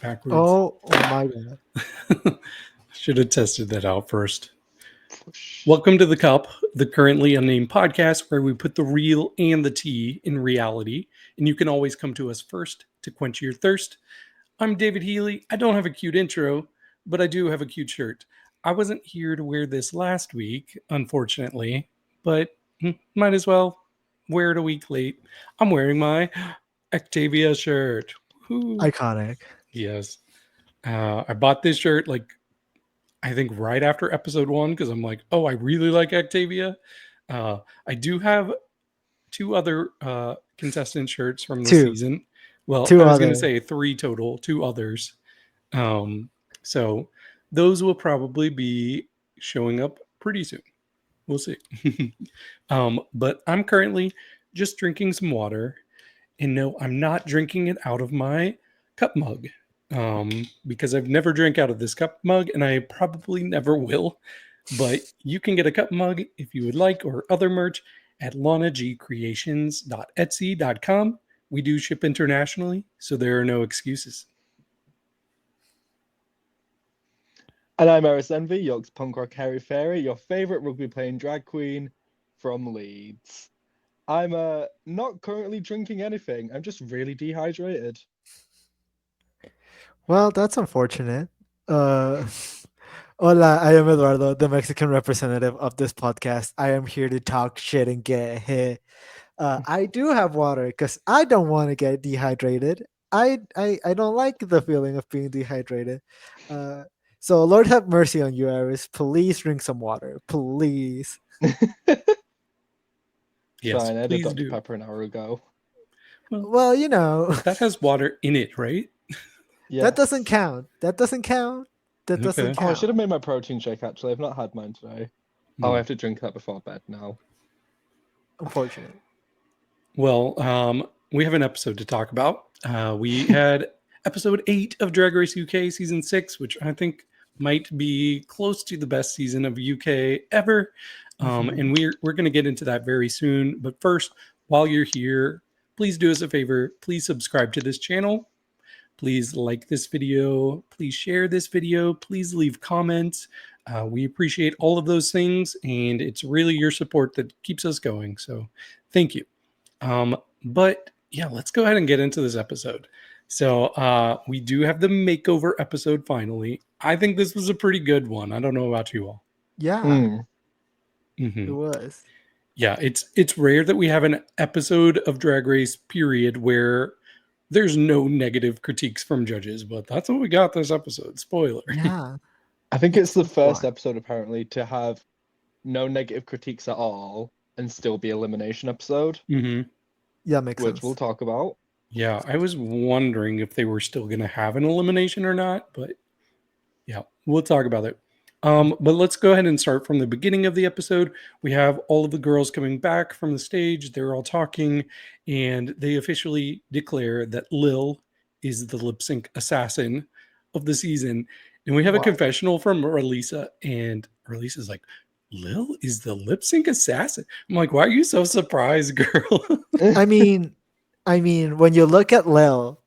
backwards. Oh my god. Should have tested that out first. Welcome to The Cup, the Currently Unnamed Podcast, where we put the real and the tea in reality, and you can always come to us first to quench your thirst. I'm David Healy. I don't have a cute intro, but I do have a cute shirt. I wasn't here to wear this last week, unfortunately, but might as well wear it a week late. I'm wearing my Octavia shirt. Woo. Iconic. Yes. I bought this shirt I think right after episode 1 because I'm like, oh, I really like Octavia. I do have 2 other contestant shirts from the season. Well, I was going to say 3 total, 2 others. So those will probably be showing up pretty soon. We'll see. But I'm currently just drinking some water. And no, I'm not drinking it out of my cup mug. Because I've never drank out of this cup mug and I probably never will. But you can get a cup mug if you would like or other merch at lanagcreations.etsy.com. We do ship internationally, so there are no excuses. And I'm Eris Envy, York's punk rock hairy fairy, your favourite rugby playing drag queen from Leeds. I'm not currently drinking anything. I'm just really dehydrated. Well, that's unfortunate. Hola, I am Eduardo, the Mexican representative of this podcast. I am here to talk shit and get hit. I do have water because I don't want to get dehydrated. I don't like the feeling of being dehydrated. So Lord have mercy on you, Eris. Please drink some water. Please. Yes, Fine, I had a please Dr. do. Pepper an hour ago. Well, you know. That has water in it, right? Yes. That doesn't count. That doesn't count. That doesn't count. Oh, I should have made my protein shake, actually. I've not had mine today. Oh, I have to drink that before bed now. Unfortunate. Well, we have an episode to talk about. We had episode 8 of Drag Race UK season 6, which I think might be close to the best season of UK ever. And we're going to get into that very soon. But first, while you're here, please do us a favor. Please subscribe to this channel. Please like this video. Please share this video. Please leave comments. We appreciate all of those things. And it's really your support that keeps us going. So thank you. But yeah, let's go ahead and get into this episode. So we do have the makeover episode finally. I think this was a pretty good one. I don't know about you all. Yeah. It was. Yeah, it's rare that we have an episode of Drag Race period where there's no negative critiques from judges, but that's what we got this episode. Spoiler. Yeah. I think it's the first episode apparently to have no negative critiques at all and still be elimination episode. Yeah, makes sense. Which we'll talk about. Yeah, I was wondering if they were still going to have an elimination or not, but yeah, we'll talk about it. But let's go ahead and start from the beginning of the episode. We have all of the girls coming back from the stage. They're all talking, and they officially declare that Lil is the lip sync assassin of the season. And we have a confessional from Releasa, and Releasa's like, Lil is the lip sync assassin? I'm like, why are you so surprised, girl? I mean, when you look at Lil,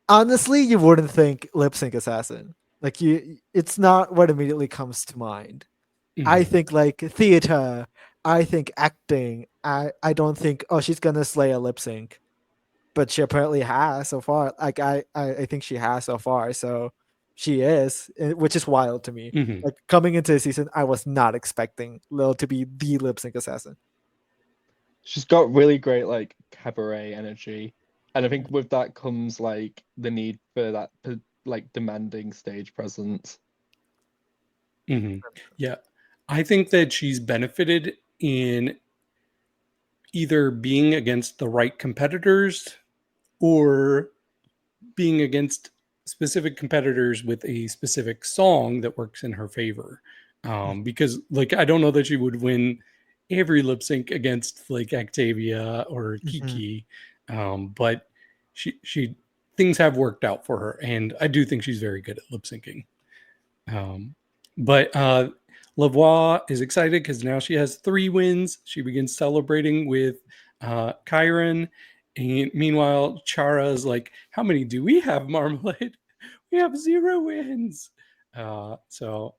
honestly, you wouldn't think lip sync assassin. Like it's not what immediately comes to mind. I think like theater. I think acting. I don't think she's gonna slay a lip sync, but she apparently has so far. Like I think she has so far. So she is, which is wild to me. Like coming into the season, I was not expecting Lil to be the lip sync assassin. She's got really great like cabaret energy, and I think with that comes like the need for that like demanding stage presence. Yeah, I think that she's benefited in either being against the right competitors or being against specific competitors with a specific song that works in her favor. Because like I don't know that she would win every lip sync against like Octavia or Kiki, but she things have worked out for her, and I do think she's very good at lip syncing. But Lavoie is excited because now she has 3 wins. She begins celebrating with Kyron, And meanwhile, Chara is like, how many do we have, Marmalade? We have 0 wins. So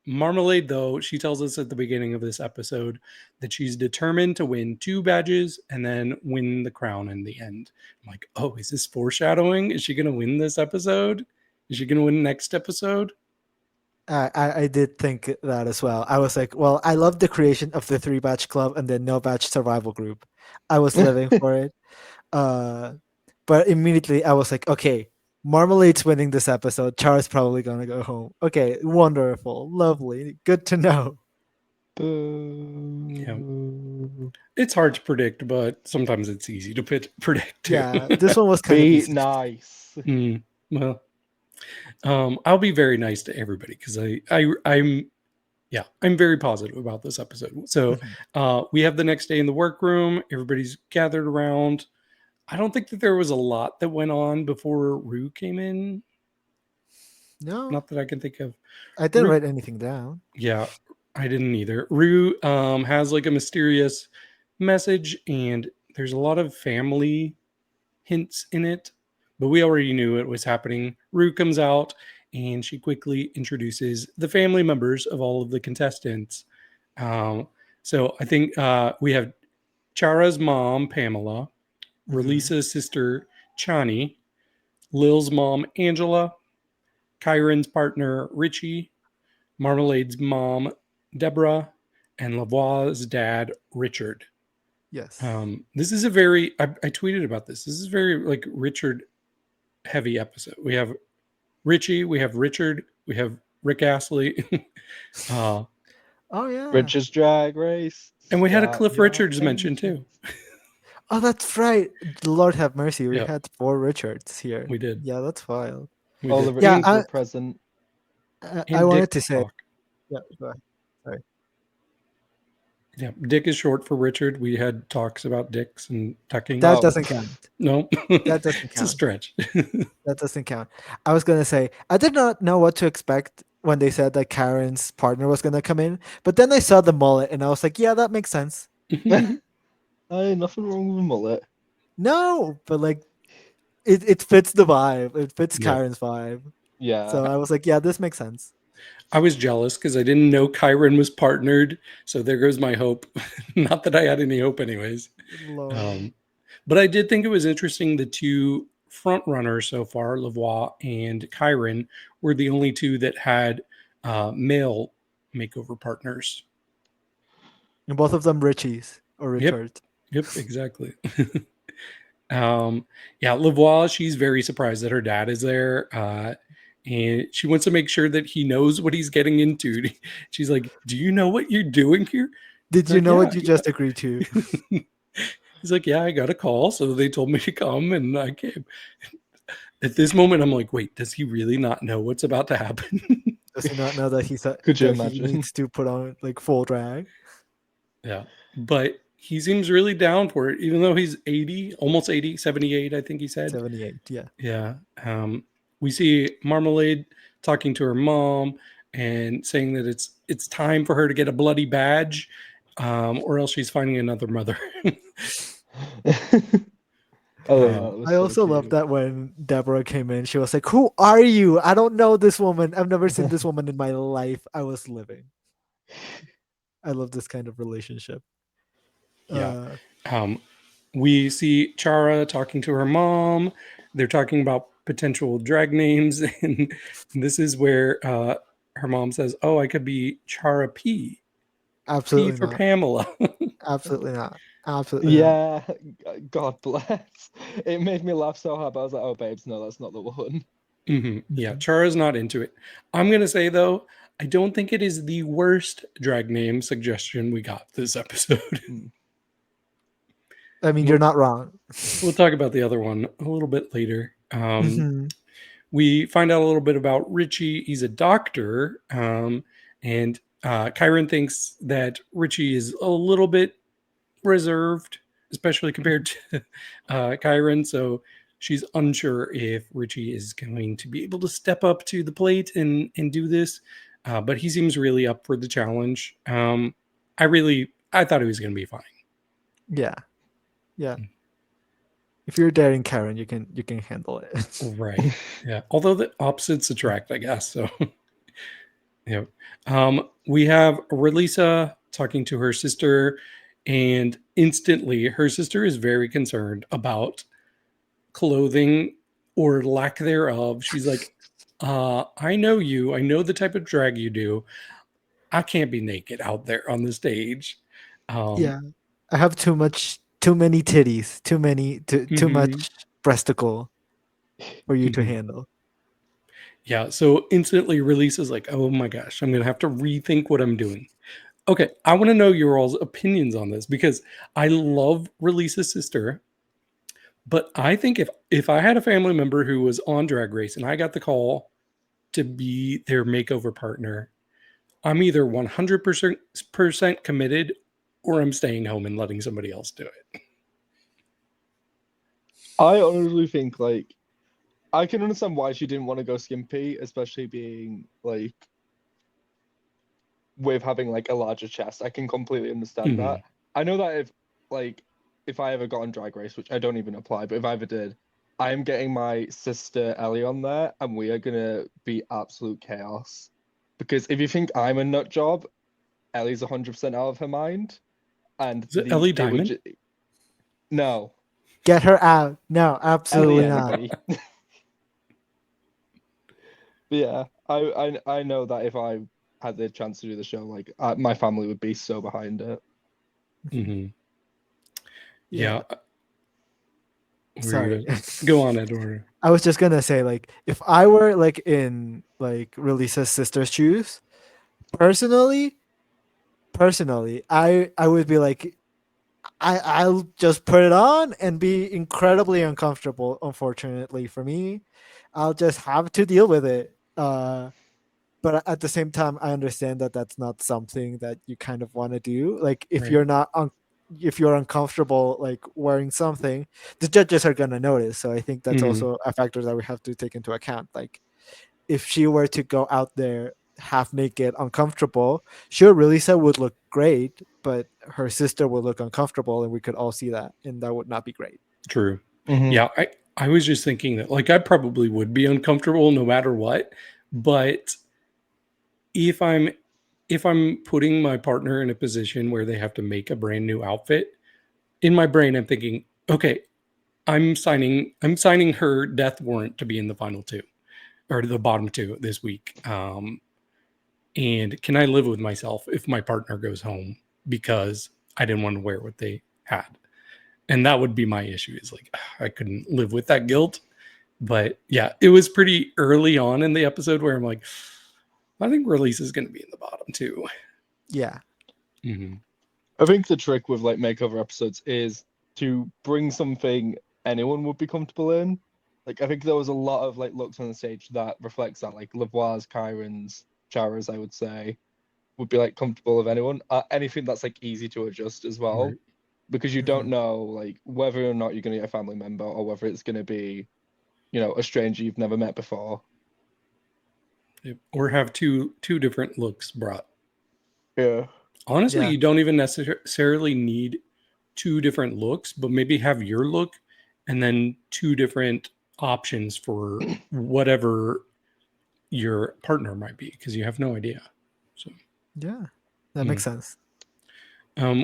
Marmalade, though, she tells us at the beginning of this episode that she's determined to win 2 badges and then win the crown in the end. I'm like, oh, is this foreshadowing? Is she going to win this episode? Is she going to win next episode? I did think that as well. I was like, well, I love the creation of the 3-batch club and then no batch survival group. I was living for it. But immediately I was like, okay, Marmalade's winning this episode. Chara's probably gonna go home. Okay, wonderful, lovely, good to know. Yeah. It's hard to predict, but sometimes it's easy to predict too. Yeah, this one was kind of Be easy. nice. Well, I'll be very nice to everybody because I'm very positive about this episode. So we have the next day in the workroom. Everybody's gathered around. I don't think that there was a lot that went on before Rue came in. No, Not that I can think of. I didn't write anything down. Yeah, I didn't either. Rue has like a mysterious message, and there's a lot of family hints in it, but we already knew it was happening. Rue comes out, and she quickly introduces the family members of all of the contestants. So I think we have Chara's mom, Pamela, Releasa's sister, Chani, Lil's mom, Angela, Kyron's partner, Richie, Marmalade's mom, Deborah, and Lavoie's dad, Richard. Yes. This is a very, I tweeted about this. This is very like Richard heavy episode. We have Richie, we have Richard, we have Rick Astley. Oh yeah. Richard's Drag Race. And we had a Cliff Richards mention too. Oh, that's right. Lord have mercy. We Yeah. had 4 Richards here. We did. Yeah, that's wild. We All did. the Yeah, Richards were present. I And wanted Dick to say, talk. yeah, go ahead. Sorry. Yeah, Dick is short for Richard. We had talks about dicks and tucking. That Oh. doesn't count. No, That doesn't it's a count. stretch. That doesn't count. I was gonna say I did not know what to expect when they said that Karen's partner was gonna come in, but then I saw the mullet and I was like, yeah, that makes sense. Hey, nothing wrong with a mullet. No, but like, it fits the vibe. It fits Yeah. Karen's vibe. Yeah. So I was like, yeah, this makes sense. I was jealous because I didn't know Kyron was partnered. So there goes my hope. Not that I had any hope, anyways. Lord. But I did think it was interesting. The 2 front runners so far, Lavoie and Kyron, were the only 2 that had male makeover partners. And both of them Richies or Yep. Richards. Yep, exactly. Yeah, Lavoie, she's very surprised that her dad is there. And she wants to make sure that he knows what he's getting into. She's like, do you know what you're doing here? Did you Like, know yeah, what you just agreed to? He's like, yeah, I got a call. So they told me to come and I came. At this moment, I'm like, wait, does he really not know what's about to happen? Does he not know that he Could you that he imagine? needs to put on like full drag? Yeah. But he seems really down for it, even though he's 80, almost 80, 78, I think he said. 78, yeah. Yeah. We see Marmalade talking to her mom and saying that it's time for her to get a bloody badge, or else she's finding another mother. I also love that when Deborah came in, she was like, "Who are you? I don't know this woman. I've never seen this woman in my life. I was living." I love this kind of relationship. Yeah. We see Chara talking to her mom. They're talking about potential drag names, and this is where her mom says, "Oh, I could be Chara P. Absolutely P for not. Pamela." Absolutely not. Absolutely not. Yeah, God bless. It made me laugh so hard. But I was like, "Oh, babes, no, that's not the one." Yeah, Chara's not into it. I'm gonna say though, I don't think it is the worst drag name suggestion we got this episode. I mean, you're not wrong. We'll talk about the other one a little bit later. Mhm. We find out a little bit about Richie. He's a doctor, and Kyron thinks that Richie is a little bit reserved, especially compared to Kyron. So she's unsure if Richie is going to be able to step up to the plate and do this. But he seems really up for the challenge. I thought he was going to be fine. Yeah. Yeah. If you're dating Karen, you can handle it. Right. Yeah. Although the opposites attract, I guess. So, yeah. We have Relisa talking to her sister, and instantly her sister is very concerned about clothing or lack thereof. She's like, I know you. I know the type of drag you do. I can't be naked out there on the stage. Yeah, I have too many titties, too Mhm. much breasticle for you to Mhm. handle. Yeah. So instantly release is like, oh my gosh, I'm going to have to rethink what I'm doing. Okay. I want to know your all's opinions on this because I love Release's sister, but I think if I had a family member who was on Drag Race and I got the call to be their makeover partner, I'm either 100% committed or I'm staying home and letting somebody else do it. I honestly think like I can understand why she didn't want to go skimpy, especially being like with having like a larger chest. I can completely understand Mhm. that. I know that if I ever got on Drag Race, which I don't even apply, but if I ever did, I am getting my sister Ellie on there, and we are gonna be absolute chaos. Because if you think I'm a nut job, Ellie's 100% out of her mind, and Is it Ellie it would Diamond? no, Get her out. No, Ellie absolutely not. Envy. But yeah, I know that if I had the chance to do the show, like my family would be so behind it. Mm-hmm. Yeah. Yeah. Sorry. Go on, Eduardo. I was just gonna say, like, if I were like in like Release's sister's shoes, personally, I would be like, I'll just put it on and be incredibly uncomfortable. Unfortunately for me, I'll just have to deal with it. But at the same time, I understand that that's not something that you kind of want to do. Like, if Right. you're not if you're uncomfortable like wearing something, the judges are gonna notice. So I think that's Mm-hmm. also a factor that we have to take into account. Like, if she were to go out there half naked, uncomfortable, sure, Relisa would look great, but her sister would look uncomfortable, and we could all see that, and that would not be great. True. Mm-hmm. Yeah. I was just thinking that like I probably would be uncomfortable no matter what. But if I'm putting my partner in a position where they have to make a brand new outfit, in my brain I'm thinking, okay, I'm signing her death warrant to be in the final two or the bottom two this week. And can I live with myself if my partner goes home because I didn't want to wear what they had? And that would be my issue is like I couldn't live with that guilt. But yeah, it was pretty early on in the episode where I'm like, I think Release is going to be in the bottom too. Yeah. Mm-hmm. I think the trick with like makeover episodes is to bring something anyone would be comfortable in. Like I think there was a lot of like looks on the stage that reflects that, like Lavoie's, Kyron's, Chara's, I would say, would be like comfortable with anyone. Anything that's like easy to adjust as well, Right. because you don't Mhm. know like whether or not you're gonna get a family member or whether it's gonna be, you know, a stranger you've never met before. Or have two different looks brought. Yeah. Honestly, Yeah. you don't even necessarily need two different looks, but maybe have your look and then two different options for whatever your partner might be because you have no idea. So Yeah. That hmm. makes sense.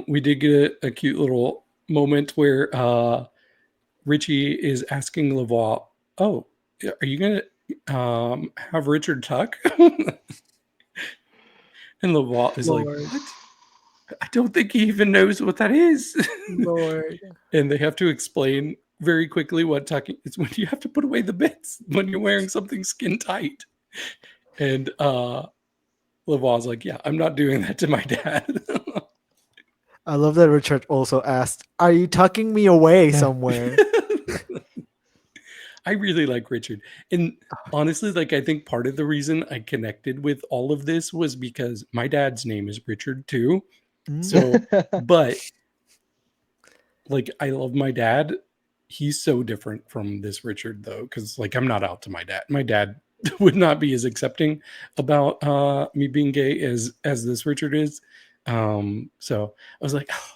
We did get a cute little moment where Richie is asking Lavoie, "Oh, are you gonna have Richard tuck?" And Lavoie is like, Lord. "What? I don't think he even knows what that is." Lord. And they have to explain very quickly what tucking is when you have to put away the bits when you're wearing something skin tight. And Lavoie's like, "Yeah, I'm not doing that to my dad." I love that Richard also asked, "Are you tucking me away somewhere?" I really like Richard. And honestly, like I think part of the reason I connected with all of this was because my dad's name is Richard too. Mm, So, but like I love my dad. He's so different from this Richard though, because like I'm not out to my dad. My dad would not be as accepting about me being gay as this Richard is. So I was like, oh,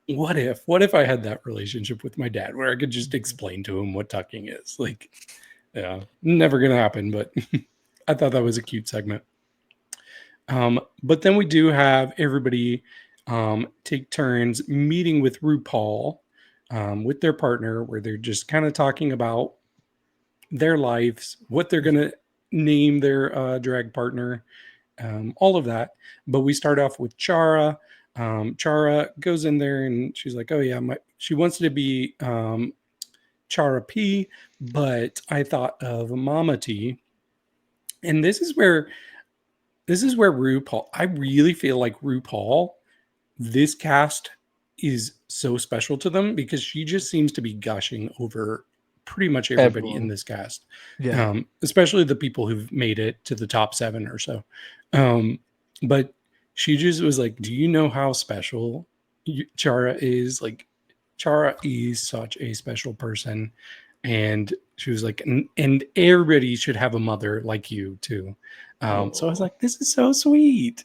what if I had that relationship with my dad where I could just explain to him what tucking is? Like, yeah, never gonna happen, but I thought that was a cute segment. But then we do have everybody take turns meeting with RuPaul with their partner, where they're just kind of talking about their lives, what they're gonna name their drag partner, all of that. But we start off with Chara. Chara goes in there and she's like, "Oh yeah, she wants to be Chara P, but I thought of Mama T." And this is where RuPaul. I really feel like RuPaul. This cast is so special to them because she just seems to be gushing over pretty much everybody in Everyone. this cast. Yeah. Especially the people who've made it to the top 7 or so. But she just was like, "Do you know how special Chara is? Like, Chara is such a special person." And she was like, and everybody should have a mother like you too. So I was like, this is so sweet.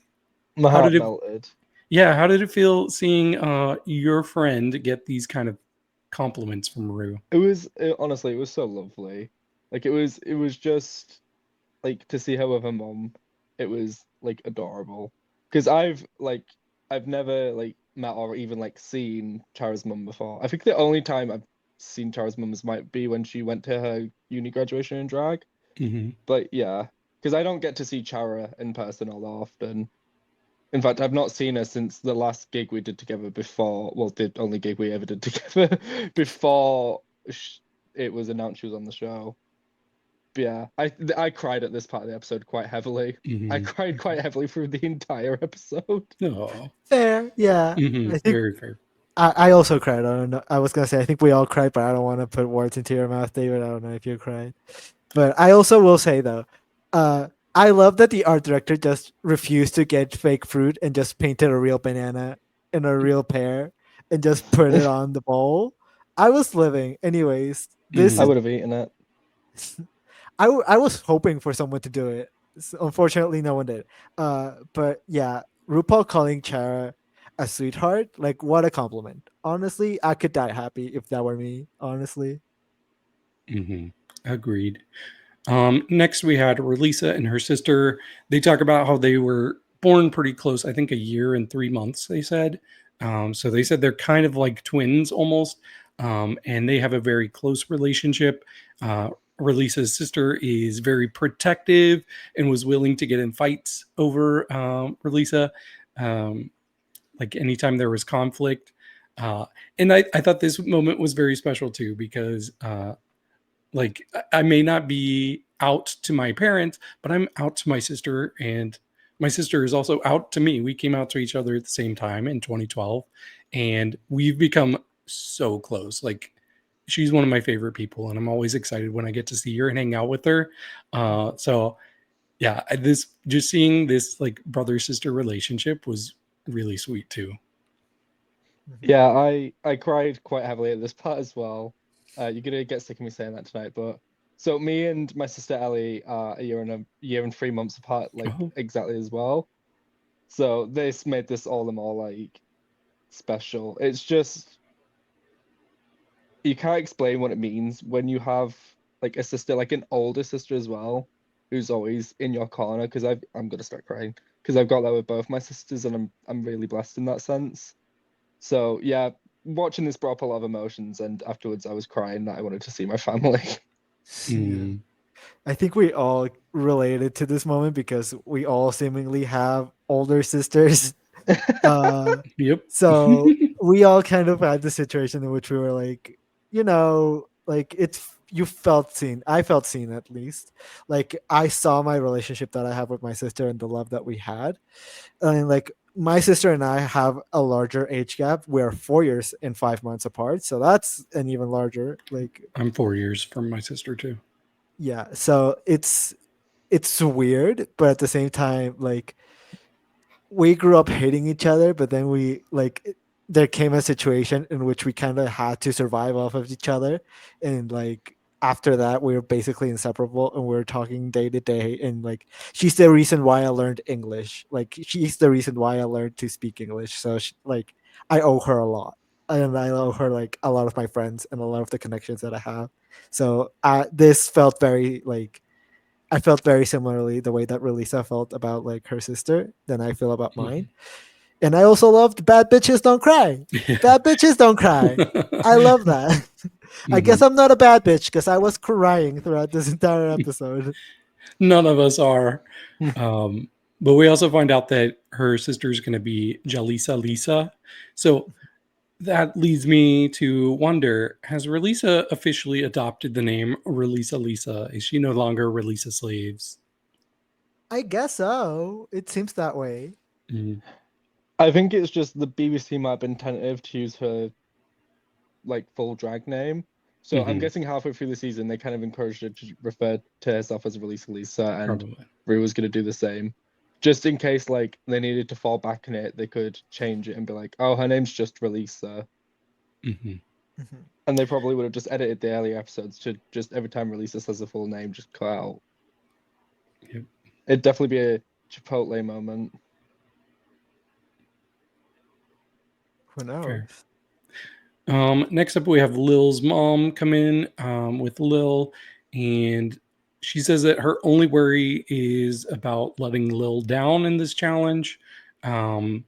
My How heart did it- melted. Yeah, how did it feel seeing your friend get these kind of compliments from Rue? Honestly, it was so lovely. Like it was just like to see her with her mom. It was like adorable. Because I've never like met or even like seen Chara's mum before. I think the only time I've seen Chara's mum might be when she went to her uni graduation in drag. Mm-hmm. But yeah, because I don't get to see Chara in person all that often. In fact, I've not seen her since the last gig we did together before. Well, the only gig we ever did together before it was announced she was on the show. But yeah, I cried at this part of the episode quite heavily. Mm-hmm. I cried quite heavily through the entire episode. Oh, Fair. Yeah. mm-hmm. I think Very fair. I also cried. I don't know. I was gonna say I think we all cried, but I don't want to put words into your mouth, David. I don't know if you cried. But I also will say though, I love that the art director just refused to get fake fruit and just painted a real banana and a real pear and just put it on the bowl. I was living. Anyways, this I is would have eaten it. I was hoping for someone to do it. Unfortunately, no one did. But yeah, RuPaul calling Chara a sweetheart, like what a compliment. Honestly, I could die happy if that were me. Honestly. Mm-hmm. Agreed. Next, we had Relisa and her sister. They talk about how they were born pretty close. I think a year and 3 months. They said. So they said they're kind of like twins almost, and they have a very close relationship. Relisa's sister is very protective and was willing to get in fights over Relisa, like anytime there was conflict. And I thought this moment was very special too because like I may not be out to my parents, but I'm out to my sister, and my sister is also out to me. We came out to each other at the same time in 2012, and we've become so close. Like she's one of my favorite people, and I'm always excited when I get to see her and hang out with her. So yeah, this just seeing this like brother sister relationship was really sweet too. Yeah, I cried quite heavily at this part as well. You're gonna get sick of me saying that tonight, but so me and my sister Ellie are a year and 3 months apart, like Oh. exactly as well. So this made this all the more like special. It's just you can't explain what it means when you have like a sister, like an older sister as well, who's always in your corner. Because I'm gonna start crying because I've got that with both my sisters, and I'm really blessed in that sense. So yeah, watching this brought up a lot of emotions, and afterwards I was crying that I wanted to see my family. Mm. I think we all related to this moment because we all seemingly have older sisters. Yep. So we all kind of had the situation in which we were like, like you felt seen. I felt seen at least. Like I saw my relationship that I have with my sister and the love that we had. And like my sister and I have a larger age gap. We're 4 years and 5 months apart. So that's an even larger like I'm 4 years from my sister too. yeah. So it's weird, but at the same time, like we grew up hating each other, but then there came a situation in which we kind of had to survive off of each other, and like after that we were basically inseparable and we were talking day to day, and like she's the reason why I learned English, like she's the reason why I learned to speak English. So like I owe her a lot, and I owe her like a lot of my friends and a lot of the connections that I have. So this felt very like I felt very similarly the way that Relisa felt about like her sister than I feel about mine. And I also loved Bad Bitches Don't Cry. Yeah. Bad Bitches Don't Cry. I love that. I guess I'm not a bad bitch because I was crying throughout this entire episode. None of us are. But we also find out that her sister is going to be Jalisa Lisa. So that leads me to wonder, has Relisa officially adopted the name Relisa Lisa? Is she no longer Relisa Slaves? I guess so. It seems that way. Mm. I think it's just the BBC might have been tentative to use her like full drag name. So I'm guessing halfway through the season they kind of encouraged her to refer to herself as Relisa Lisa, and Probably. Rue was gonna do the same. Just in case like they needed to fall back in it, they could change it and be like, oh, her name's just Relisa. And they probably would have just edited the earlier episodes to just every time Relisa says the full name, just cut out. Yep. It'd definitely be a Chipotle moment. Who knows? Fair. Next up, we have Lil's mom come in with Lil, and she says that her only worry is about letting Lil down in this challenge. But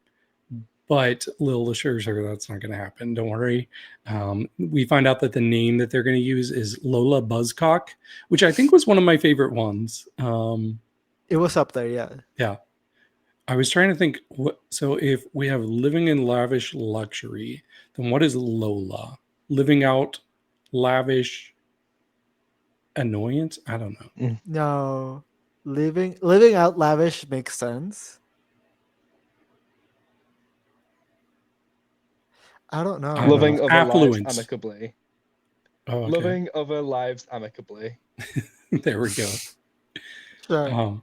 Lil assures her that's not going to happen. Don't worry. We find out that the name that they're going to use is Lola Buzzcock, which I think was one of my favorite ones. It was up there, yeah. Yeah. I was trying to think. So if we have living in lavish luxury, then what is Lola? Living out lavish annoyance? I don't know. No, living out lavish makes sense. I don't know. Loving other lives affluence. amicably. Oh, okay. Loving other lives amicably. There we go. Sure.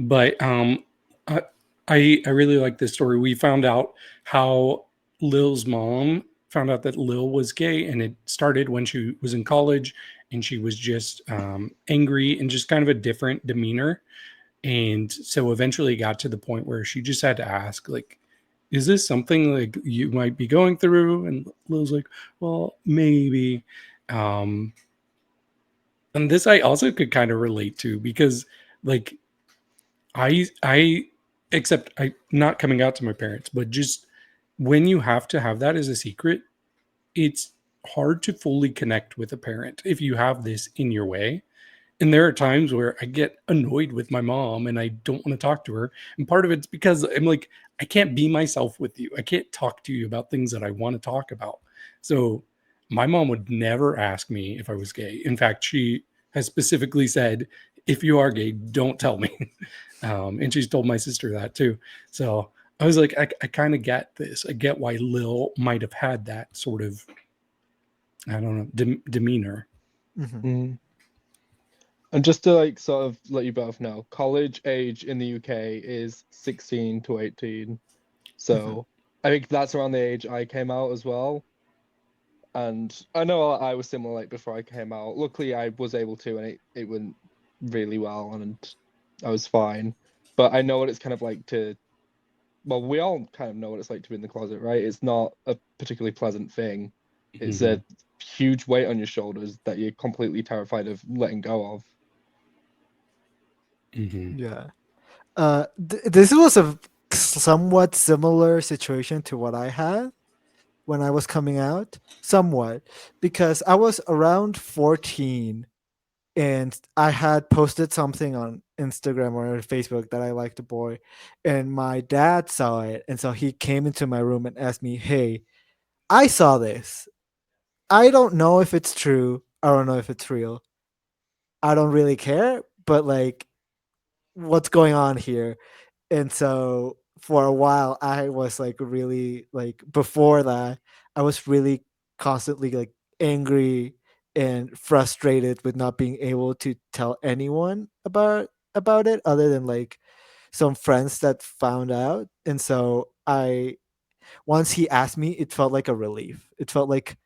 But I really like this story. We found out how Lil's mom found out that Lil was gay, and it started when she was in college, and she was just angry and just kind of a different demeanor. And so eventually it got to the point where she just had to ask, like, is this something like you might be going through? And Lil's like, well, maybe. And this I also could kind of relate to, because like I except I not coming out to my parents, but just when you have to have that as a secret, it's hard to fully connect with a parent if you have this in your way. And there are times where I get annoyed with my mom and I don't want to talk to her. And part of it's because I'm like, I can't be myself with you. I can't talk to you about things that I want to talk about. So my mom would never ask me if I was gay. In fact, she has specifically said, if you are gay, don't tell me. And she's told my sister that too. So I was like, I kind of get this. I get why Lil might have had that sort of, I don't know, demeanor. And just to like sort of let you both know, college age in the UK is 16 to 18. So I think that's around the age I came out as well. And I know I was similar like before I came out. Luckily I was able to, and it went really well and I was fine. But I know what it's kind of like to, well, we all kind of know what it's like to be in the closet, right? It's not a particularly pleasant thing. It's a huge weight on your shoulders that you're completely terrified of letting go of. Yeah. This was a somewhat similar situation to what I had when I was coming out, somewhat, because I was around 14 and I had posted something on Instagram or Facebook that I liked a boy, and my dad saw it, and so he came into my room and asked me, "Hey, I saw this. I don't know if it's true. I don't know if it's real. I don't really care, but like, what's going on here?" And so for a while I was like really like before that I was really constantly like angry and frustrated with not being able to tell anyone about it other than like some friends that found out. And so I once he asked me, it felt like a relief. It felt like,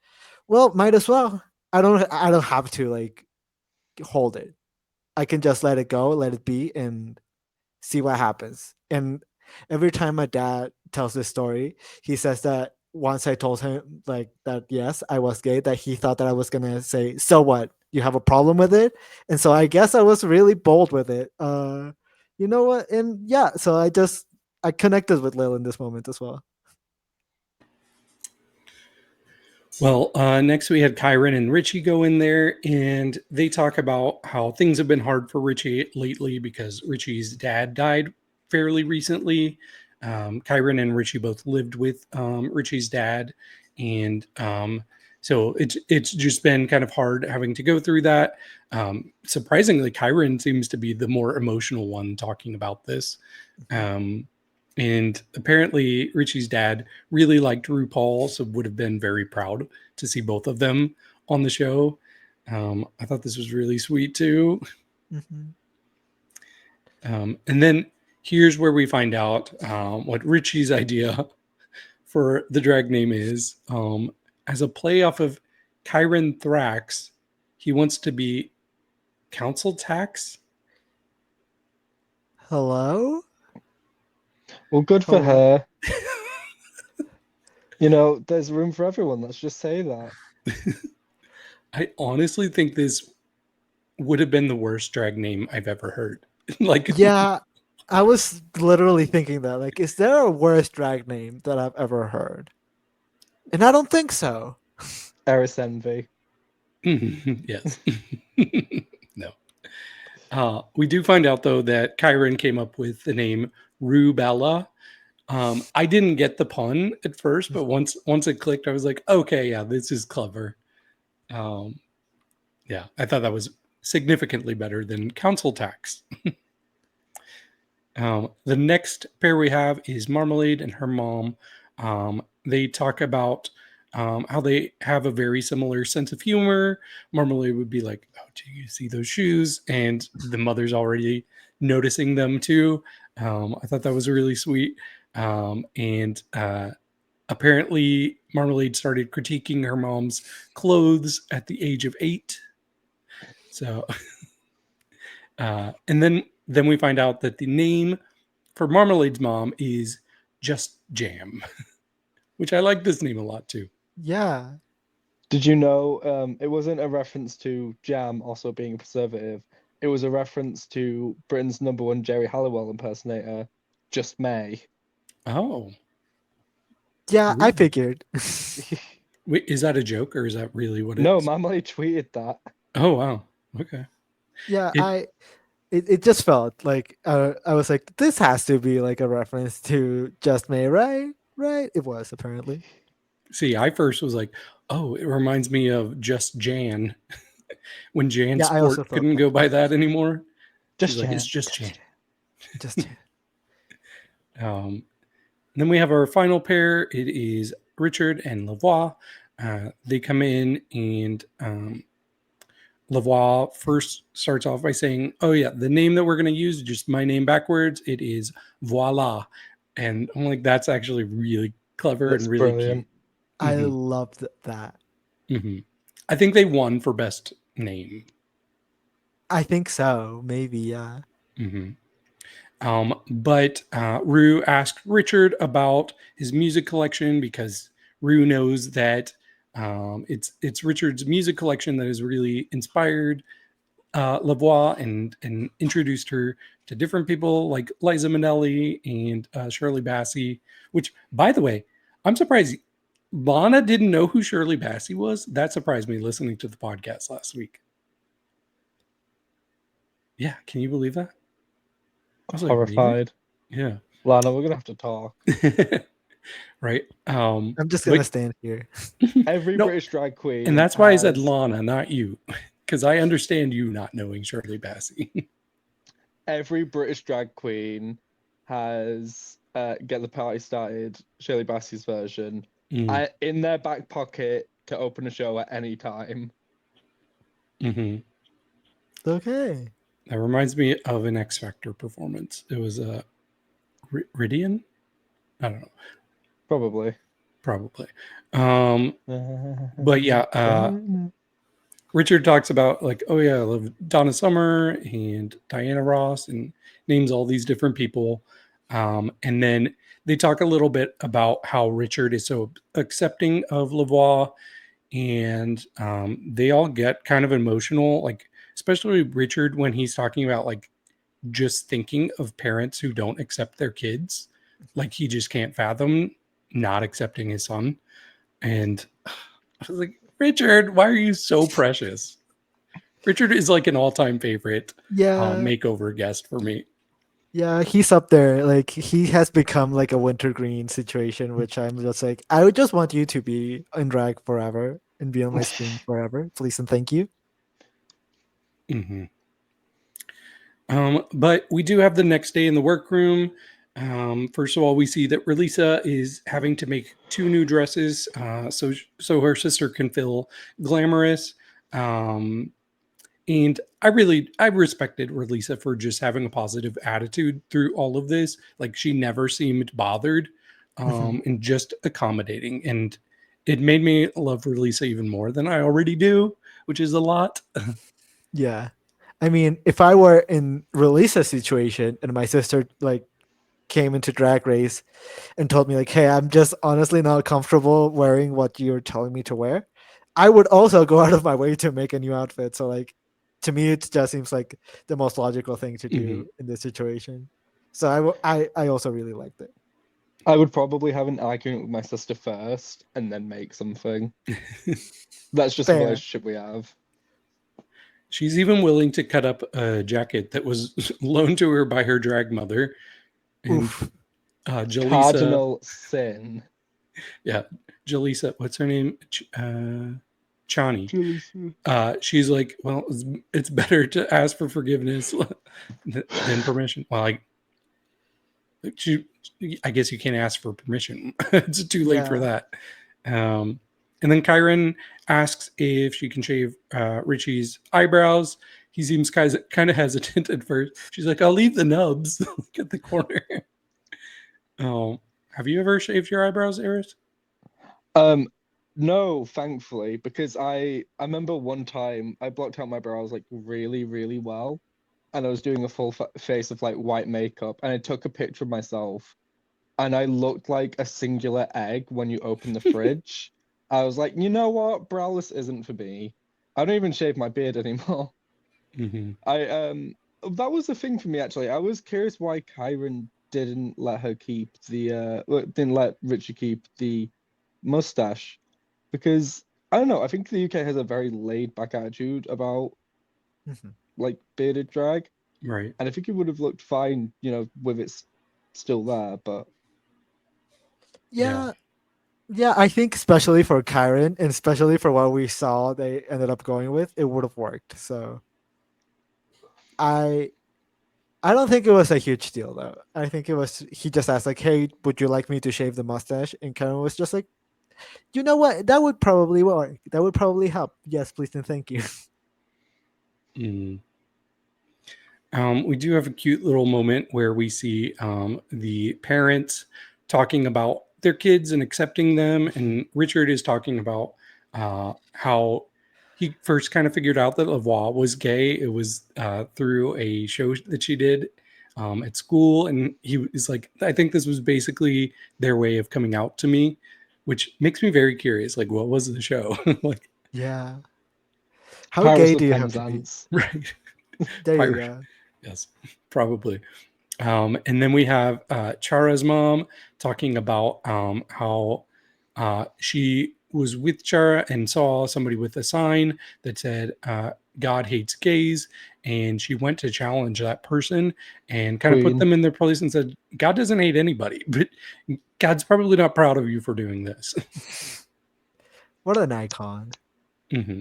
well, might as well. I don't have to like hold it. I can just let it go, let it be, and see what happens. And every time my dad tells this story. He says that once I told him like that, yes, I was gay, that he thought that I was gonna say, so what? You have a problem with it? And so I guess I was really bold with it. You know what? And yeah, so I connected with Lil in this moment as well. Well, next we had Kyron and Richie go in there, and they talk about how things have been hard for Richie lately because Richie's dad died fairly recently. Kyron and Richie both lived with Richie's dad, and so it's just been kind of hard having to go through that. Surprisingly, Kyron seems to be the more emotional one talking about this. And apparently Richie's dad really liked RuPaul, so would have been very proud to see both of them on the show. I thought this was really sweet too. And then here's where we find out what Richie's idea for the drag name is. As a play off of Kyron Thrax, he wants to be Council Tax. Hello? Well, good for her. You know, there's room for everyone. Let's just say that. I honestly think this would have been the worst drag name I've ever heard. Yeah, I was literally thinking that. Like, is there a worse drag name that I've ever heard? And I don't think so. Eris Envy. Yes. No. We do find out though that Kyron came up with the name Rubella. I didn't get the pun at first, but once it clicked, I was like, okay, yeah, this is clever. Yeah, I thought that was significantly better than Council Tax. The next pair we have is Marmalade and her mom. They talk about how they have a very similar sense of humor. Marmalade would be like, oh, do you see those shoes? And the mother's already noticing them too. I thought that was really sweet. And apparently Marmalade started critiquing her mom's clothes at the age of 8. So, and then we find out that the name for Marmalade's mom is Just Jam, which I like this name a lot too. Yeah. Did you know it wasn't a reference to jam also being a preservative? It was a reference to Britain's #1 Jerry Halliwell impersonator, Just May. Oh. Yeah, I figured. Wait, is that a joke or is that really what it is? No, Marmalade tweeted that. Oh, wow. Okay. Yeah, it just felt like I was like, this has to be like a reference to Just May, right? Right? It was apparently. See, I first was like, oh, it reminds me of Just Jan. When Jan Sport couldn't go by that anymore. Just Jan. Like, it's Just Jan. Just Jan. Then we have our final pair. It is Richard and Lavoie. They come in and Lavoie first starts off by saying, oh yeah, the name that we're going to use is just my name backwards. It is Voila. And I'm like, that's actually really clever and really brilliant. Cute. I loved that. I think they won for best name. I think so. Maybe, yeah. But Rue asked Richard about his music collection because Rue knows that it's Richard's music collection that has really inspired Lavoie and introduced her to different people like Liza Minnelli and Shirley Bassey, which, by the way, I'm surprised Lana didn't know who Shirley Bassey was. That surprised me listening to the podcast last week. Yeah, can you believe that? I was horrified. Like, really? Yeah. Lana, we're gonna have to talk. Right. I'm just gonna stand here. Every British drag queen. And that's why I said Lana, not you. Because I understand you not knowing Shirley Bassey. Every British drag queen has Get the Party Started, Shirley Bassey's version, in their back pocket to open a show at any time. Okay. That reminds me of an X Factor performance. It was a Ridian? I don't know. Probably. But yeah, Richard talks about like, oh yeah, I love Donna Summer and Diana Ross and names all these different people. And then they talk a little bit about how Richard is so accepting of Lavoie, and they all get kind of emotional, like especially Richard when he's talking about like just thinking of parents who don't accept their kids, like he just can't fathom not accepting his son. And I was like, Richard, why are you so precious? Richard is like an all-time favorite makeover guest for me. Yeah, he's up there. Like he has become like a wintergreen situation, which I'm just like, I would just want you to be in drag forever and be on my screen forever, please and thank you. Mm-hmm. But we do have the next day in the workroom. First of all, we see that Relisa is having to make 2 new dresses so her sister can feel glamorous. And I respected Relisa for just having a positive attitude through all of this. Like she never seemed bothered and just accommodating. And it made me love Relisa even more than I already do, which is a lot. Yeah. I mean, if I were in Relisa's situation and my sister like came into Drag Race and told me like, hey, I'm just honestly not comfortable wearing what you're telling me to wear, I would also go out of my way to make a new outfit. So like, to me, it just seems like the most logical thing to do in this situation. So I also really liked it. I would probably have an argument with my sister first and then make something. That's just the relationship we have. She's even willing to cut up a jacket that was loaned to her by her drag mother. And Jaleesa, cardinal sin. Yeah, Jaleesa, what's her name? Chani. She's like, well, it's better to ask for forgiveness than permission. Well, I guess you can't ask for permission. It's too late for that. And then Kyron asks if she can shave Richie's eyebrows. He seems kind of hesitant at first. She's like, I'll leave the nubs at the corner. Oh, have you ever shaved your eyebrows, Eris? No, thankfully, because I remember one time I blocked out my brows like really, really well, and I was doing a full face of like white makeup, and I took a picture of myself, and I looked like a singular egg when you open the fridge. I was like, you know what, browless isn't for me. I don't even shave my beard anymore. That was the thing for me actually. I was curious why Kyron didn't let Richie keep the mustache. Because I don't know, I think the UK has a very laid back attitude about like bearded drag. Right. And I think it would have looked fine, with it still there, but yeah, I think especially for Kyron and especially for what we saw they ended up going with, it would have worked. So I don't think it was a huge deal though. I think it was he just asked like, hey, would you like me to shave the mustache? And Kyron was just like, you know what? That would probably work. That would probably help. Yes, please and thank you. We do have a cute little moment where we see the parents talking about their kids and accepting them. And Richard is talking about how he first kind of figured out that Lavoie was gay. It was through a show that she did at school. And he was like, I think this was basically their way of coming out to me, which makes me very curious. Like, what was the show? Like, yeah. How Paris gay do you have to be? Right. There you go. Yes, probably. And then we have Chara's mom talking about how she was with Chara and saw somebody with a sign that said, God hates gays. And she went to challenge that person and kind of put them in their place and said, God doesn't hate anybody, but God's probably not proud of you for doing this. What an icon.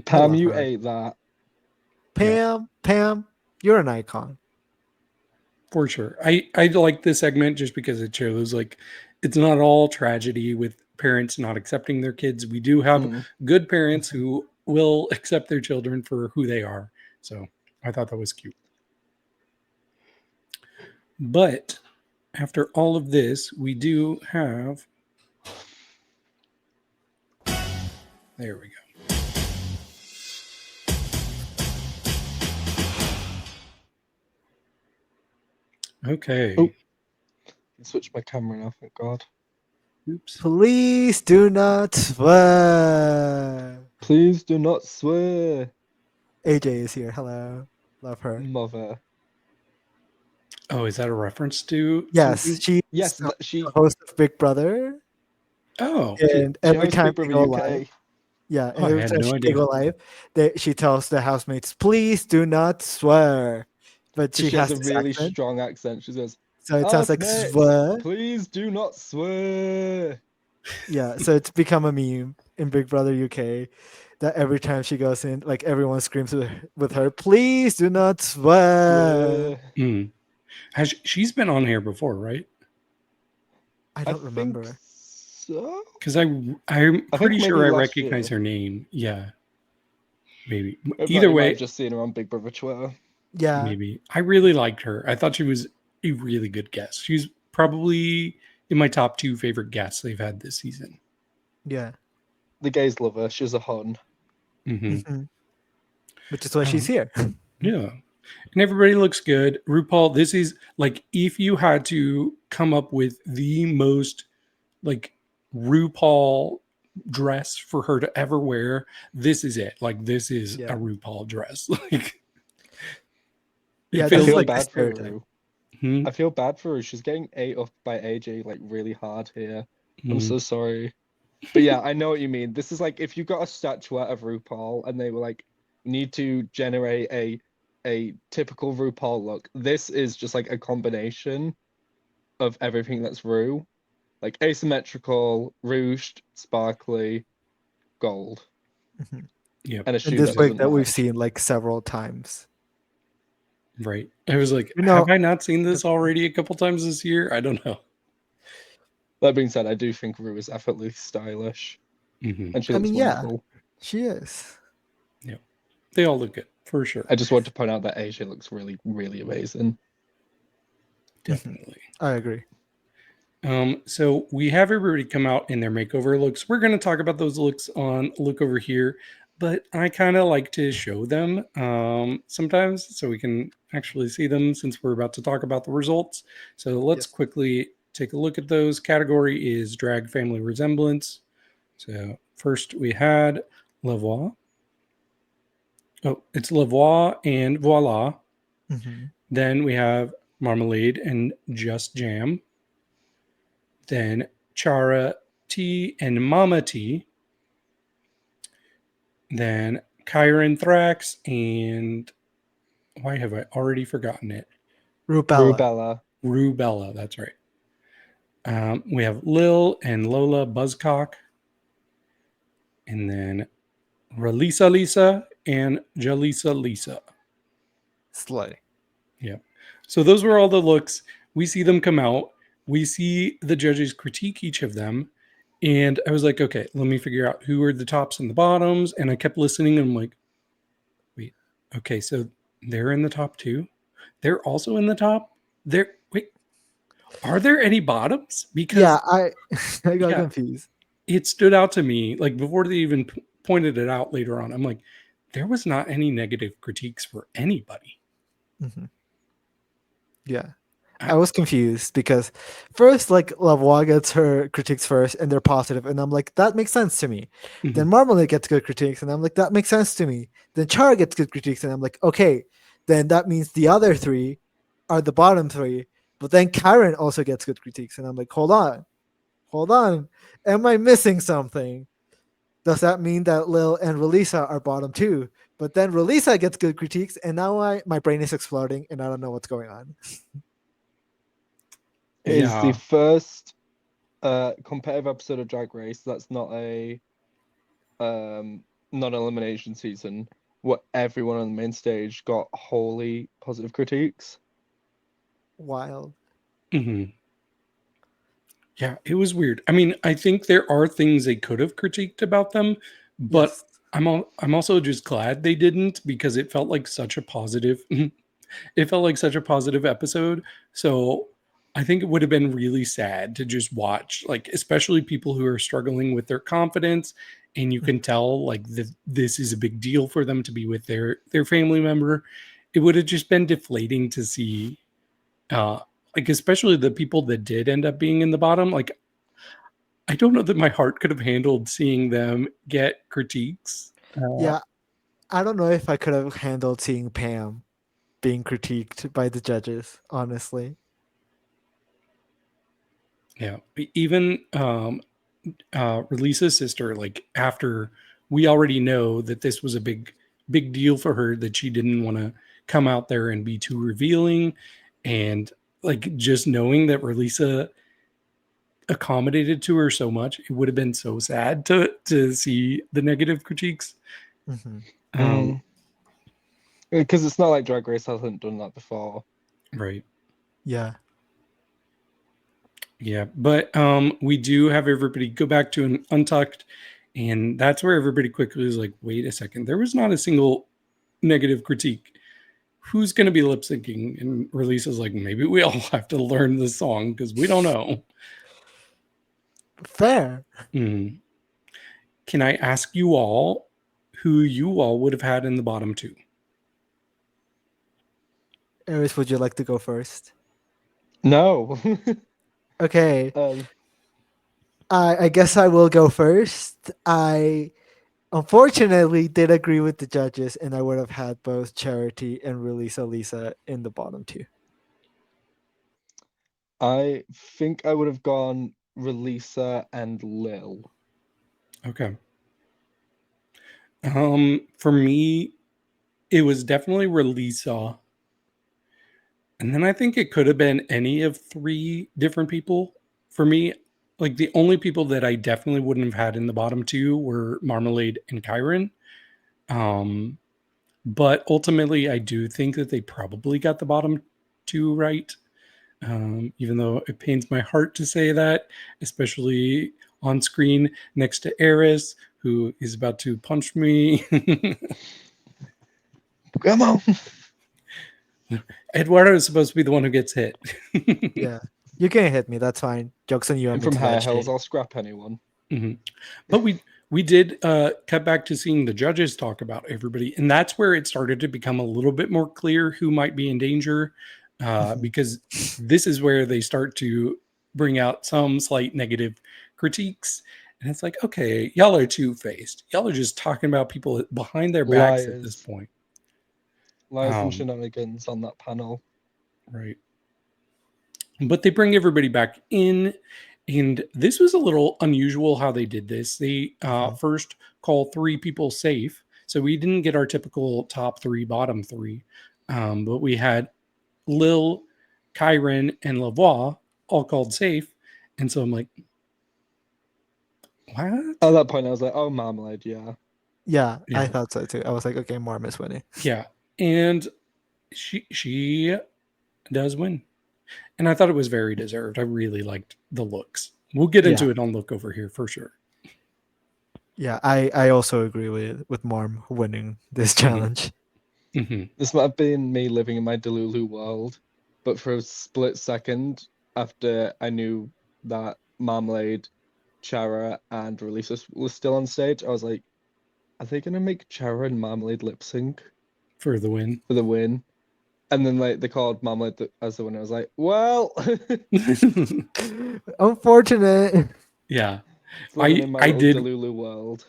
Pam, you ate that. Pam, you're an icon. For sure. I like this segment just because it shows like it's not all tragedy with parents not accepting their kids. We do have good parents who will accept their children for who they are. So I thought that was cute. But after all of this, we do have... There we go. Okay. Oh. Switch my camera now, thank God. Oops. Please do not swear. Please do not swear. AJ is here. Hello. Love her. Mother. Oh, is that a reference to? Yes, something? she's Yes, the she host of Big Brother. Oh, And she every hosts time Big they Brother go UK. live, yeah, Oh, I every had time no they idea. go live, she tells the housemates, please do not swear. But she She has has a this really accent, strong accent. She says, so it sounds like "Housemates, swear. please do not swear." Yeah, so it's become a meme in Big Brother UK that every time she goes in, like everyone screams with her, please do not swear. Hmm. She's been on here before, right? I I don't think remember. so. Because I'm pretty maybe sure I last recognize year. her name. Yeah, maybe. If not, Either you might way, have just seen her on Big Brother Twitter. Yeah, maybe. I really liked her. I thought she was a really good guest. She's probably in my top 2 favorite guests they've had this season. yeah. The gays love her. She's a hun. Hmm. Mhm. Which is why she's here. Yeah. And everybody looks good. RuPaul, this is like if you had to come up with the most like RuPaul dress for her to ever wear, this is it. Like this is Yeah. a RuPaul dress. Like Yeah, it this I feels is feel like like the bad for stereotype. Rue. hmm, I feel bad for her. She's getting ate up by AJ like really hard here. I'm hmm. so sorry. But yeah, I know what you mean. This is like if you got a statuette of RuPaul and they were like, need to generate a typical RuPaul look. This is just like a combination of everything that's Ru. Like asymmetrical, rouged, sparkly, gold. Mhm. Yeah. And a And shoe this that wig doesn't that we've match. seen like several times. Right. I was like, You have know, I not seen this already a couple times this year? I don't know. That being said, I do think Ru is effortlessly stylish. Hmm. And she I looks mean, yeah, wonderful. she is. Yeah. They all look good for sure. I just want to point out that Asia looks really, really amazing. Definitely. I agree. So we have everybody come out in their makeover looks. We're going to talk about those looks on Look Over Here, but I kind of like to show them sometimes so we can actually see them since we're about to talk about the results. So let's Yes. quickly take a look at those. Category is drag family resemblance. So first we had Lavoie. Oh, it's Lavoie and Voila. Mm-hmm. Then we have Marmalade and Just Jam. Then Chara T and Mama T. Then Kyron Thrax and why have I already forgotten it? Rubella. Rubella. Rubella, that's right. We have Lil and Lola Buzzcock. And then Ralisa Lisa and Jalisa Lisa. Slay. Yeah. So those were all the looks. We see them come out. We see the judges critique each of them. And I was like, okay, let me figure out who are the tops and the bottoms. And I kept listening and I'm like, wait, okay, so they're in the top 2. They're also in the top. Are there any bottoms? Because Yeah, I got yeah, confused. it stood out to me like before they even pointed it out later on. I'm like, there was not any negative critiques for anybody. Mm-hmm. Yeah. I was confused because first, like, Lavoie gets her critiques first and they're positive, and I'm like, that makes sense to me. Mhm. Then Marmalade gets good critiques, and I'm like, that makes sense to me. Then Chara gets good critiques, and I'm like, okay, then that means the other 3 are the bottom 3. But then Karen also gets good critiques, and I'm like, hold on. Am I missing something? Does that mean that Lil and Relisa are bottom 2? But then Relisa gets good critiques, and now my brain is exploding, and I don't know what's going on. It is the Yeah. first competitive episode of Drag Race that's not a non-elimination season where everyone on the main stage got wholly positive critiques. Wild. Mm-hmm. Yeah, it was weird. I mean, I think there are things they could have critiqued about them, but Yes. I'm also just glad they didn't because it felt like such a positive it felt like such a positive episode. So I think it would have been really sad to just watch, like especially people who are struggling with their confidence, and you can tell like this is a big deal for them to be with their family member. It would have just been deflating to see like especially the people that did end up being in the bottom, like I don't know that my heart could have handled seeing them get critiques. Yeah, I don't know if I could have handled seeing Pam being critiqued by the judges, honestly. Yeah, even Release's sister, like after we already know that this was a big deal for her, that she didn't want to come out there and be too revealing, and like just knowing that Release accommodated to her so much, it would have been so sad to see the negative critiques. Because it's not like Drag Race hasn't done that before. Right. Yeah. Yeah, but we do have everybody go back to an Untucked, and that's where everybody quickly is like, wait a second, there was not a single negative critique. Who's going to be lip syncing? And Release is like, maybe we all have to learn the song because we don't know. Fair. Can I ask you all who you all would have had in the bottom two? Eris, would you like to go first? No. Okay. I guess I will go first. I unfortunately did agree with the judges, and I would have had both Charity and Release Lisa in the bottom two. I think I would have gone Releasa and Lil. Okay. For me, it was definitely Releasa. And then I think it could have been any of three different people. For me, like the only people that I definitely wouldn't have had in the bottom two were Marmalade and Kyron. But ultimately, I do think that they probably got the bottom two right. Even though it pains my heart to say that, especially on screen next to Eris, who is about to punch me. Come on. Eduardo is supposed to be the one who gets hit. Yeah, you can hit me. That's fine. Joke's on you. I'm from High Hills. I'll scrap anyone. But we did cut back to seeing the judges talk about everybody, and that's where it started to become a little bit more clear who might be in danger, because this is where they start to bring out some slight negative critiques. And it's like, okay, y'all are two-faced. Y'all are just talking about people behind their backs at this point. Lies and shenanigans on that panel. Right. But they bring everybody back in. And this was a little unusual how they did this. They first call three people safe. So we didn't get our typical top three, bottom three. But we had Lil, Kyron, and Lavoie all called safe. And so I'm like, what? At that point, I was like, oh, Marmalade, yeah. Yeah, I thought so too. I was like, okay, Marm is winning. Yeah. And she does win. And I thought it was very deserved. I really liked the looks. We'll get into it on Look Over here for sure. Yeah, I also agree with Marm winning this challenge. This might have been me living in my Delulu world, but for a split second after I knew that Marmalade, Chara, and Release was still on stage, I was like, are they going to make Chara and Marmalade lip sync? For the win. For the win. And then like they called Marmalade as the winner. I was like, well, unfortunate. Yeah, I did. Delulu world.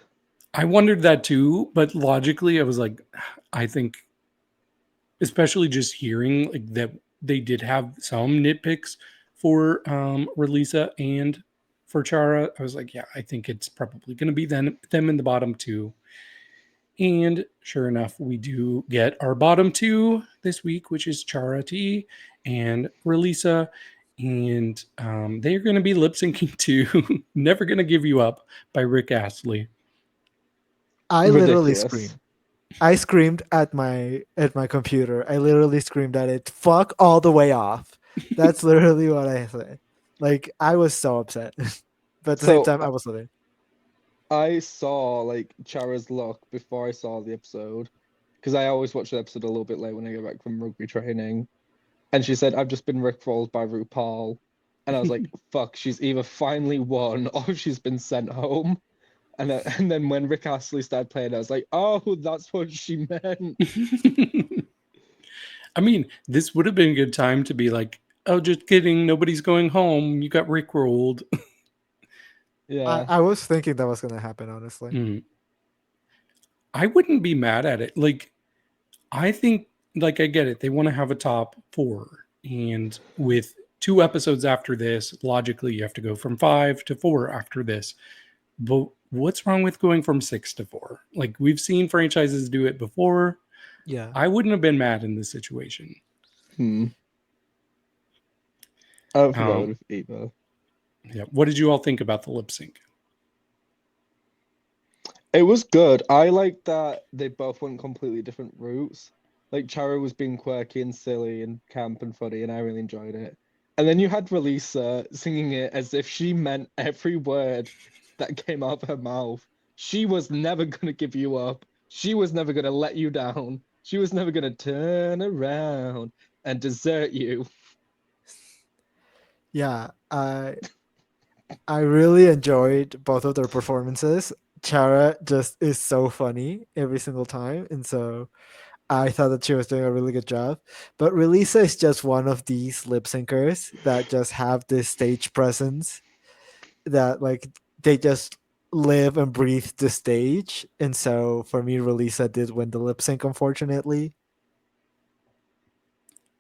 I wondered that too, but logically, I was like, I think, especially just hearing like that they did have some nitpicks for Releasa and for Chara. I was like, yeah, I think it's probably going to be them in the bottom two. And sure enough, we do get our bottom two this week, which is Charity and Releasa. And they're going to be lip syncing to Never Gonna Give You Up by Rick Astley. I literally screamed. I screamed at my computer. I literally screamed at it, fuck all the way off. That's literally what I said. Like, I was so upset. But at the same time, I was living. I saw like Chara's look before I saw the episode, because I always watch the episode a little bit late when I get back from rugby training. And she said, I've just been rickrolled by RuPaul. And I was like, fuck, she's either finally won or she's been sent home. And then when Rick Astley started playing, I was like, oh, that's what she meant. I mean, this would have been a good time to be like, oh, just kidding, nobody's going home. You got rickrolled. Yeah. I was thinking that was gonna happen, honestly. I wouldn't be mad at it. Like, I think, like, I get it. They want to have a top 4. And with 2 episodes after this, logically, you have to go from 5 to 4 after this. But what's wrong with going from 6 to 4? Like, we've seen franchises do it before. Yeah. I wouldn't have been mad in this situation. I don't think I would have either. Yeah. What did you all think about the lip sync? It was good. I like that they both went completely different routes. Like Chara was being quirky and silly and camp and funny, and I really enjoyed it. And then you had Relisa singing it as if she meant every word that came out of her mouth. She was never going to give you up. She was never going to let you down. She was never going to turn around and desert you. Yeah, I really enjoyed both of their performances. Chara just is so funny every single time, and so I thought that she was doing a really good job. But Relisa is just one of these lip syncers that just have this stage presence that like they just live and breathe the stage. And so for me, Relisa did win the lip sync, unfortunately.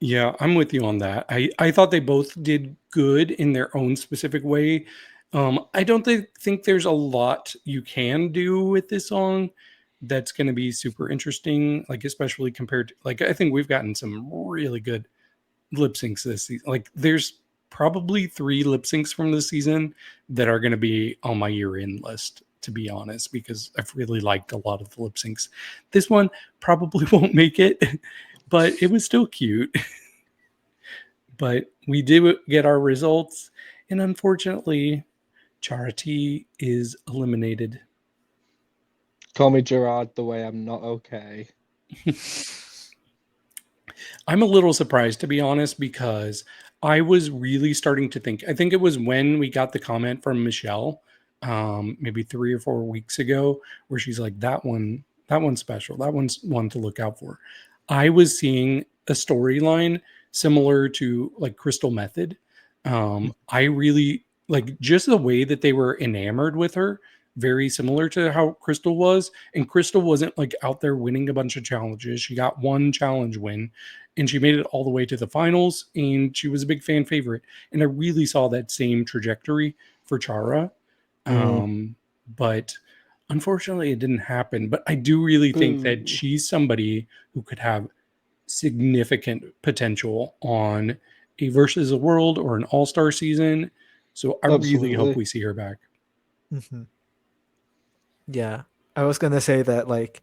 Yeah, I'm with you on that. I thought they both did good in their own specific way. I don't think there's a lot you can do with this song that's going to be super interesting, like especially compared to, like, I think we've gotten some really good lip syncs this season. Like, there's probably 3 lip syncs from this season that are going to be on my year-end list, to be honest, because I've really liked a lot of the lip syncs. This one probably won't make it, but it was still cute. But we did get our results, and unfortunately, Charity is eliminated. Call me Gerard the way I'm not okay. I'm a little surprised, to be honest, because I was really starting to think. I think it was when we got the comment from Michelle, maybe 3 or 4 weeks ago, where she's like, "That one's special. That one's one to look out for." I was seeing a storyline similar to like Crystal Method. I really like just the way that they were enamored with her, very similar to how Crystal was. And Crystal wasn't like out there winning a bunch of challenges. She got one challenge win and she made it all the way to the finals, and she was a big fan favorite. And I really saw that same trajectory for Chara. But unfortunately it didn't happen. But I do really think that she's somebody who could have significant potential on a versus a world or an all-star season. So I really hope we see her back. Yeah, I was gonna say that like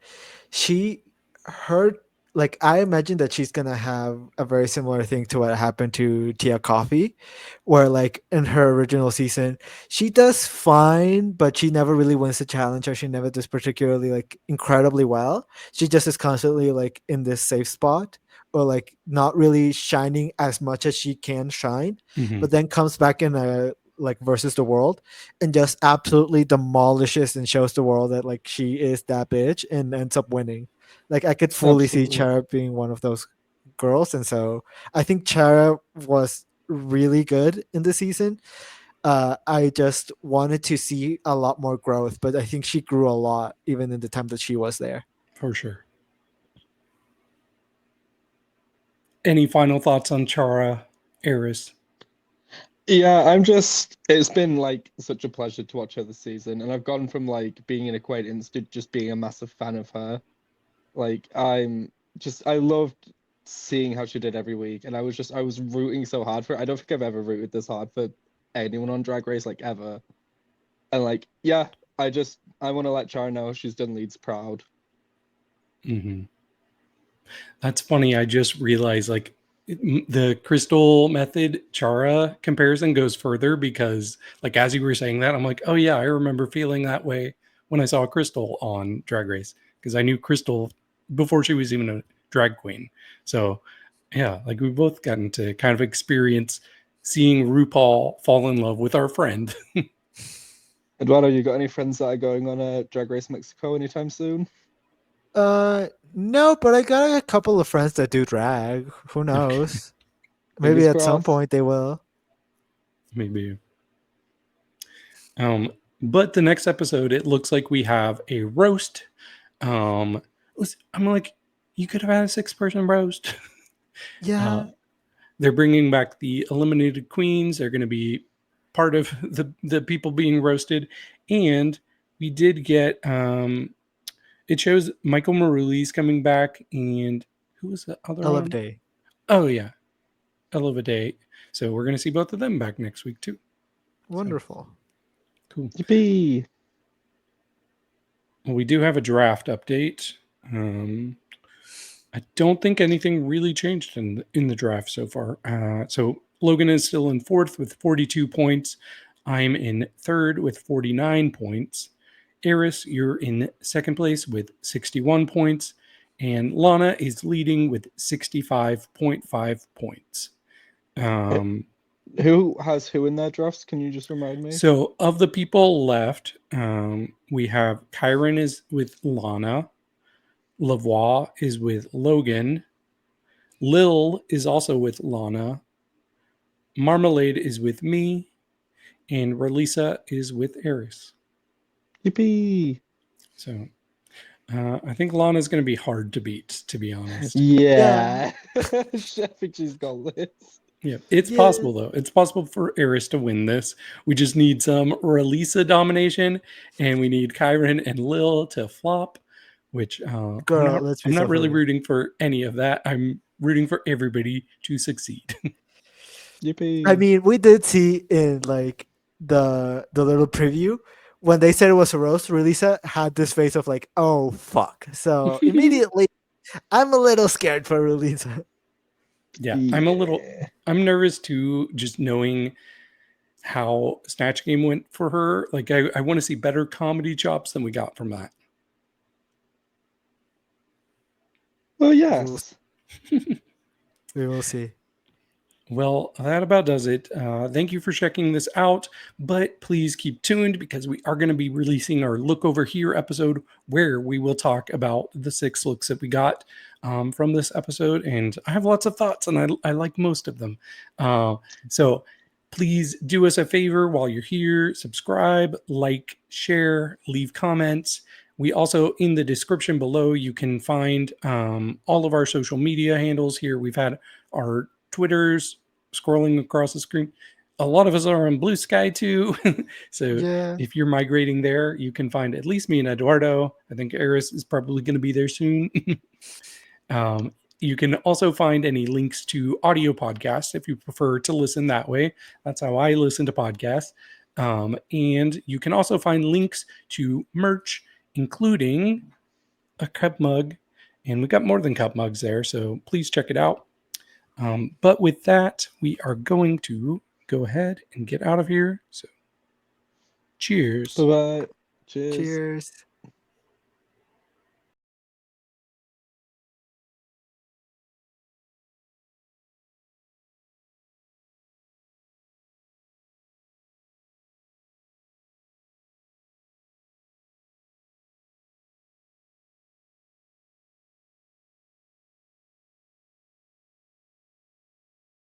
like I imagine that she's gonna have a very similar thing to what happened to Tia Coffee, where like in her original season she does fine, but she never really wins the challenge, or she never does particularly like incredibly well. She just is constantly like in this safe spot, or like not really shining as much as she can shine, but then comes back in a like versus the world and just absolutely demolishes and shows the world that like she is that bitch and ends up winning. Like I could fully see Chara being one of those girls, and so I think Chara was really good in the season. I just wanted to see a lot more growth, but I think she grew a lot even in the time that she was there. For sure. Any final thoughts on Chara, Eris? Yeah, it's been like such a pleasure to watch her this season, and I've gone from like being an acquaintance to just being a massive fan of her. Like I loved seeing how she did every week, and I was rooting so hard for her. I don't think I've ever rooted this hard for anyone on Drag Race, like ever. And like, yeah, I want to let Chara know she's done Leeds proud. That's funny. I just realized like the Crystal Method Chara comparison goes further, because like as you were saying that, I'm like, oh yeah, I remember feeling that way when I saw Crystal on Drag Race, because I knew Crystal before she was even a drag queen. So yeah, like we've both gotten to kind of experience seeing RuPaul fall in love with our friend. Eduardo, you got any friends that are going on a Drag Race Mexico anytime soon? No, but I got a couple of friends that do drag. Who knows? Maybe Fingers at some crossed. point they will. Maybe. But the next episode, it looks like we have a roast. I'm like, you could have had a 6-person roast. Yeah. They're bringing back the eliminated queens. They're going to be part of the people being roasted. And we did get, it shows Michael Maruli's coming back. And who was the other one? Day. Oh, yeah. Day. So we're going to see both of them back next week, too. Wonderful. So, cool. Yippee! Well, we do have a draft update. I don't think anything really changed in the draft so far. So Logan is still in 4th with 42 points. I'm in 3rd with 49 points. Eris, you're in 2nd place with 61 points. And Lana is leading with 65.5 points. Who has who in their drafts? Can you just remind me? So of the people left, we have Kyron is with Lana. Lavoie is with Logan. Lil is also with Lana. Marmalade is with me. And Relisa is with Eris. Yippee! So I think Lana's going to be hard to beat, to be honest. Yeah. I think she's got this. Yeah, it's possible, though. It's possible for Eris to win this. We just need some Relisa domination, and we need Kyron and Lil to flop, which I'm not really rooting for any of that. I'm rooting for everybody to succeed. Yippee! I mean, we did see in like the little preview when they said it was a roast, Relisa had this face of like, oh fuck. So immediately I'm a little scared for Relisa. Yeah, I'm nervous too, just knowing how Snatch Game went for her. Like, I want to see better comedy chops than we got from that. Well, yes. We will see. Well, that about does it. Thank you for checking this out, but please keep tuned because we are going to be releasing our Look Over Here episode where we will talk about the 6 looks that we got from this episode. And I have lots of thoughts and I like most of them. So please do us a favor while you're here, subscribe, like, share, leave comments. We also, in the description below, you can find all of our social media handles here. We've had our Twitters scrolling across the screen. A lot of us are on Blue Sky too. So if you're migrating there, you can find at least me and Eduardo. I think Eris is probably going to be there soon. You can also find any links to audio podcasts if you prefer to listen that way. That's how I listen to podcasts. And you can also find links to merch, including a cup mug. And we got more than cup mugs there, so please check it out. But with that, we are going to go ahead and get out of here. So cheers. Bye-bye. Cheers.